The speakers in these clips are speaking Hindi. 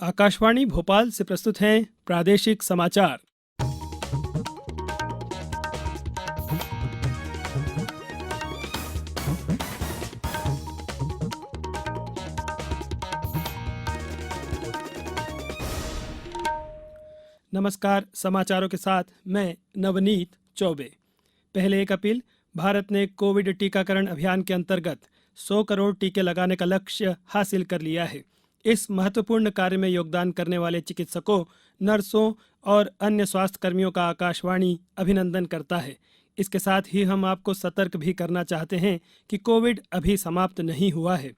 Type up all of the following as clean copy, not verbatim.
आकाशवाणी भोपाल से प्रस्तुत हैं प्रादेशिक समाचार। नमस्कार, समाचारों के साथ मैं नवनीत चौबे। पहले एक अपील। भारत ने कोविड टीकाकरण अभियान के अंतर्गत 100 करोड़ टीके लगाने का लक्ष्य हासिल कर लिया है। इस महत्वपूर्ण कार्य में योगदान करने वाले चिकित्सकों, नर्सों और अन्य स्वास्थ्य कर्मियों का आकाशवाणी अभिनंदन करता है। इसके साथ ही हम आपको सतर्क भी करना चाहते हैं कि कोविड अभी समाप्त नहीं हुआ है।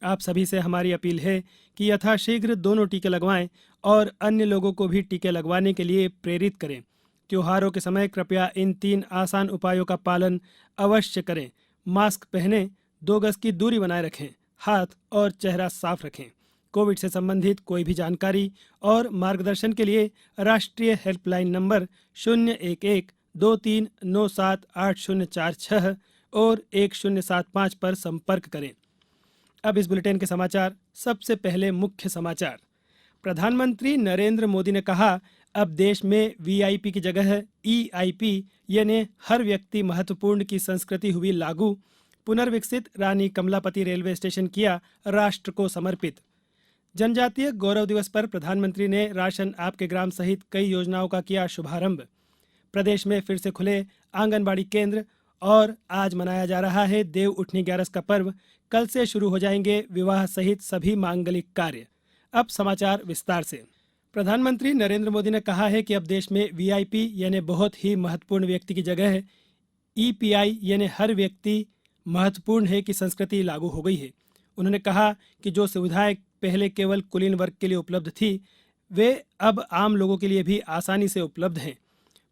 आप सभी से हमारी अपील है कि यथाशीघ्र दोनों टीके लगवाएं और अन्य लोगों को भी टीके लगवाने के लिए प्रेरित करें। त्योहारों के समय कृपया इन 3 आसान उपायों का पालन अवश्य करें। मास्क पहनें, 2 गज की दूरी बनाए रखें, हाथ और चेहरा साफ रखें। कोविड से संबंधित कोई भी जानकारी और मार्गदर्शन के लिए राष्ट्रीय हेल्पलाइन नंबर 011-2397-8046 और 1075 पर संपर्क करें। अब इस बुलेटिन के समाचार। सबसे पहले मुख्य समाचार। प्रधानमंत्री नरेंद्र मोदी ने कहा, अब देश में वीआईपी की जगह ईआईपी यानी हर व्यक्ति महत्वपूर्ण की संस्कृति हुई लागू। पुनर्विकसित रानी कमलापति रेलवे स्टेशन किया राष्ट्र को समर्पित। जनजातीय गौरव दिवस पर प्रधानमंत्री ने राशन आपके ग्राम सहित कई योजनाओं का किया शुभारंभ। प्रदेश में फिर से खुले आंगनबाड़ी केंद्र और आज मनाया जा रहा है देव उठनी 11 का पर्व। कल से शुरू हो जाएंगे विवाह सहित सभी मांगलिक कार्य। अब समाचार विस्तार से। प्रधानमंत्री नरेंद्र मोदी ने कहा है कि अब देश में वीआईपी यानी बहुत ही महत्वपूर्ण व्यक्ति की जगह ईपीआई यानी हर व्यक्ति महत्वपूर्ण है की संस्कृति लागू हो गई है। उन्होंने कहा कि जो सुविधाएं पहले केवल कुलीन वर्ग के लिए उपलब्ध थी, वे अब आम लोगों के लिए भी आसानी से उपलब्ध हैं।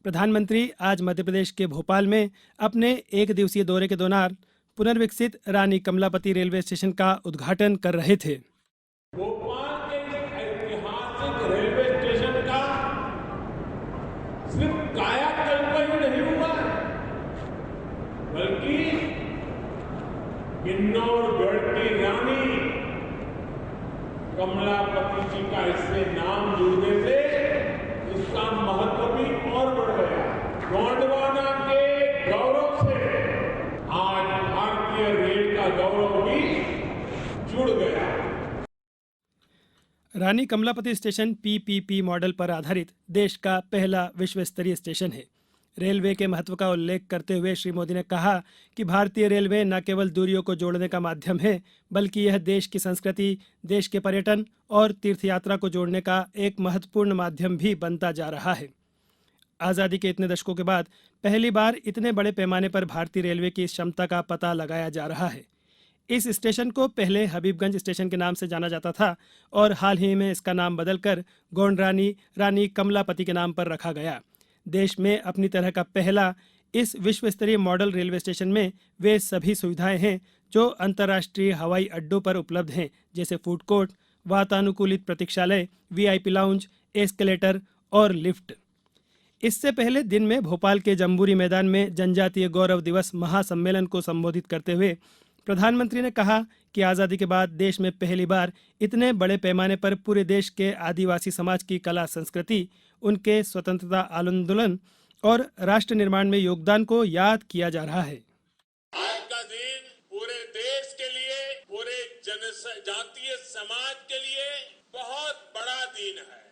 प्रधानमंत्री आज मध्य प्रदेश के भोपाल में अपने एक दिवसीय दौरे के दौरान पुनर्विकसित रानी कमलापति रेलवे स्टेशन का उद्घाटन कर रहे थे। भोपाल के ऐतिहासिक रेलवे स्टेशन का सिर्फ कायाकल्प ही नहीं हुआ, बल्कि किन्नौर की रानी कमलापति जी का इससे नाम जुड़ने से इसका महत्व भी और बढ़ गया। गोंडवाना के गौरव से आज भारतीय रेल का गौरव भी जुड़ गया। रानी कमलापति स्टेशन पीपीपी मॉडल पर आधारित देश का पहला विश्व स्तरीय स्टेशन है। रेलवे के महत्व का उल्लेख करते हुए श्री मोदी ने कहा कि भारतीय रेलवे न केवल दूरियों को जोड़ने का माध्यम है, बल्कि यह देश की संस्कृति, देश के पर्यटन और तीर्थयात्रा को जोड़ने का एक महत्वपूर्ण माध्यम भी बनता जा रहा है। आज़ादी के इतने दशकों के बाद पहली बार इतने बड़े पैमाने पर भारतीय रेलवे की इस क्षमता का पता लगाया जा रहा है। इस स्टेशन को पहले हबीबगंज स्टेशन के नाम से जाना जाता था और हाल ही में इसका नाम बदलकर गोंडरानी रानी कमलापति के नाम पर रखा गया। देश में अपनी तरह का पहला इस विश्व स्तरीय मॉडल रेलवे स्टेशन में वे सभी सुविधाएं हैं जो अंतर्राष्ट्रीय हवाई अड्डों पर उपलब्ध हैं, जैसे फूड कोर्ट, वातानुकूलित प्रतीक्षालय, वीआईपी लाउंज, एस्केलेटर और लिफ्ट। इससे पहले दिन में भोपाल के जम्बूरी मैदान में जनजातीय गौरव दिवस महासम्मेलन को संबोधित करते हुए प्रधानमंत्री ने कहा कि आज़ादी के बाद देश में पहली बार इतने बड़े पैमाने पर पूरे देश के आदिवासी समाज की कला संस्कृति, उनके स्वतंत्रता आंदोलन और राष्ट्र निर्माण में योगदान को याद किया जा रहा है। आज का दिन पूरे देश के लिए, पूरे जनजातीय समाज के लिए बहुत बड़ा दिन है।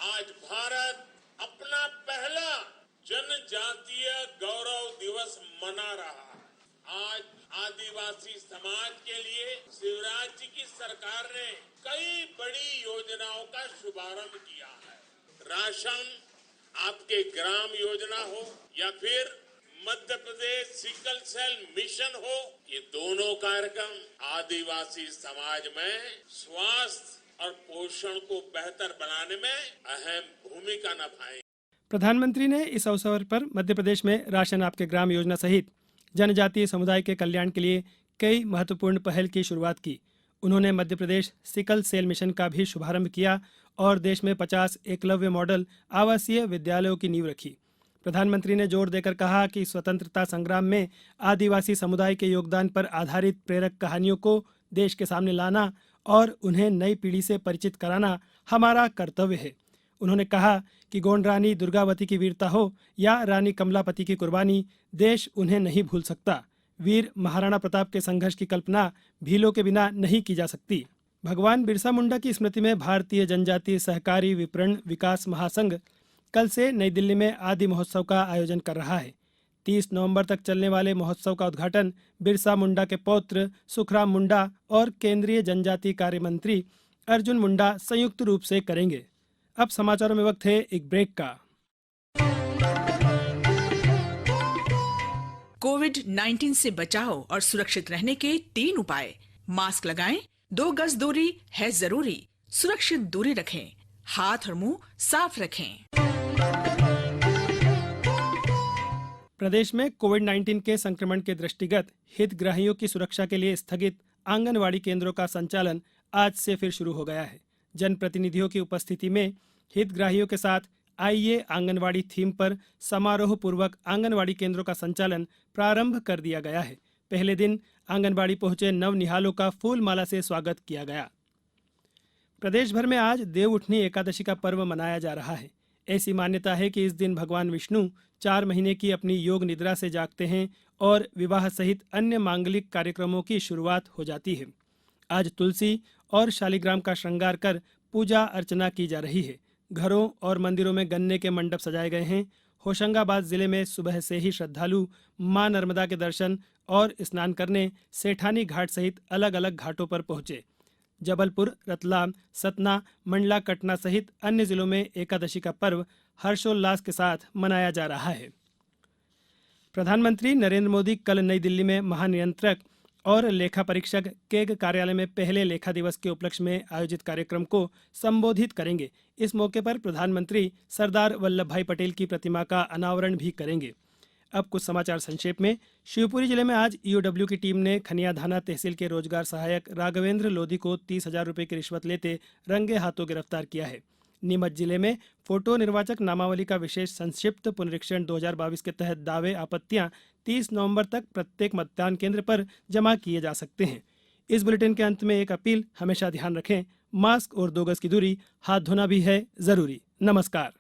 आज भारत अपना पहला जनजातीय गौरव दिवस मना रहा है। आज आदिवासी समाज के लिए शिवराज जी की सरकार ने कई बड़ी योजनाओं का शुभारंभ किया है। राशन आपके ग्राम योजना हो या फिर Madhya Pradesh sickle cell mission हो, ये दोनों कार्यक्रम आदिवासी समाज में स्वास्थ्य और पोषण को बेहतर बनाने में अहम भूमिका निभाएंगे। प्रधानमंत्री ने इस अवसर पर मध्य प्रदेश में राशन आपके ग्राम योजना सहित जनजातीय समुदाय के कल्याण के लिए कई महत्वपूर्ण पहल की शुरुआत की। उन्होंने Madhya Pradesh sickle cell mission का भी शुभारंभ किया और देश में 50 एकलव्य मॉडल आवासीय विद्यालयों की नींव रखी। प्रधानमंत्री ने जोर देकर कहा कि स्वतंत्रता संग्राम में आदिवासी समुदाय के योगदान पर आधारित प्रेरक कहानियों को देश के सामने लाना और उन्हें नई पीढ़ी से परिचित कराना हमारा कर्तव्य है। उन्होंने कहा कि गोंड रानी दुर्गावती की वीरता हो या रानी कमलापति की कुर्बानी, देश उन्हें नहीं भूल सकता। वीर महाराणा प्रताप के संघर्ष की कल्पना भीलों के बिना नहीं की जा सकती। भगवान बिरसा मुंडा की स्मृति में भारतीय जनजातीय सहकारी विपणन विकास महासंघ कल से नई दिल्ली में आदि महोत्सव का आयोजन कर रहा है। 30 नवंबर तक चलने वाले महोत्सव का उद्घाटन बिरसा मुंडा के पौत्र सुखराम मुंडा और केंद्रीय जनजातीय कार्य मंत्री अर्जुन मुंडा संयुक्त रूप से करेंगे। अब समाचारों में वक्त है एक ब्रेक का। कोविड-19 से बचाव और सुरक्षित रहने के 3 उपाय। मास्क लगाएं, 2 गज दूरी है जरूरी, सुरक्षित दूरी रखें, हाथ और मुंह साफ रखें। प्रदेश में कोविड-19 के संक्रमण के दृष्टिगत हितग्राहियों की सुरक्षा के लिए स्थगित आंगनवाड़ी केंद्रों का संचालन आज से फिर शुरू हो गया है। जनप्रतिनिधियों की उपस्थिति में हितग्राहियों के साथ आइए आंगनवाड़ी थीम पर समारोह पूर्वक आंगनवाड़ी केंद्रों का संचालन प्रारंभ कर दिया गया है। पहले दिन आंगनवाड़ी पहुंचे नवनिहालों का फूल माला से स्वागत किया गया। प्रदेश भर में आज देवउठनी एकादशी का पर्व मनाया जा रहा है। ऐसी मान्यता है कि इस दिन भगवान विष्णु 4 महीने की अपनी योग निद्रा से जागते हैं और विवाह सहित अन्य मांगलिक कार्यक्रमों की शुरुआत हो जाती है। आज तुलसी और शालिग्राम का श्रृंगार कर पूजा अर्चना की जा रही है। घरों और मंदिरों में गन्ने के मंडप सजाए गए हैं। होशंगाबाद जिले में सुबह से ही श्रद्धालु मां नर्मदा के दर्शन और स्नान करने सेठानी घाट सहित अलग अलग घाटों पर पहुंचे। जबलपुर, रतलाम, सतना, मंडला, कटना सहित अन्य जिलों में एकादशी का पर्व हर्षोल्लास के साथ मनाया जा रहा है। प्रधानमंत्री नरेंद्र मोदी कल नई दिल्ली में महानियंत्रक और लेखा परीक्षक केग कार्यालय में पहले लेखा दिवस के उपलक्ष्य में आयोजित कार्यक्रम को संबोधित करेंगे। इस मौके पर प्रधानमंत्री सरदार वल्लभ भाई पटेल की प्रतिमा का अनावरण भी करेंगे। अब कुछ समाचार संक्षेप में। शिवपुरी जिले में आज ईओडब्ल्यू की टीम ने खनियाधाना तहसील के रोजगार सहायक राघवेंद्र लोधी को 30,000 रुपये की रिश्वत लेते रंगे हाथों गिरफ्तार किया है। नीमच जिले में फोटो निर्वाचक नामावली का विशेष संक्षिप्त पुनरीक्षण 2022 के तहत दावे आपत्तियां 30 नवंबर तक प्रत्येक मतदान केंद्र पर जमा किए जा सकते हैं। इस बुलेटिन के अंत में एक अपील, हमेशा ध्यान रखें, मास्क और 2 गज की दूरी, हाथ धोना भी है जरूरी। नमस्कार।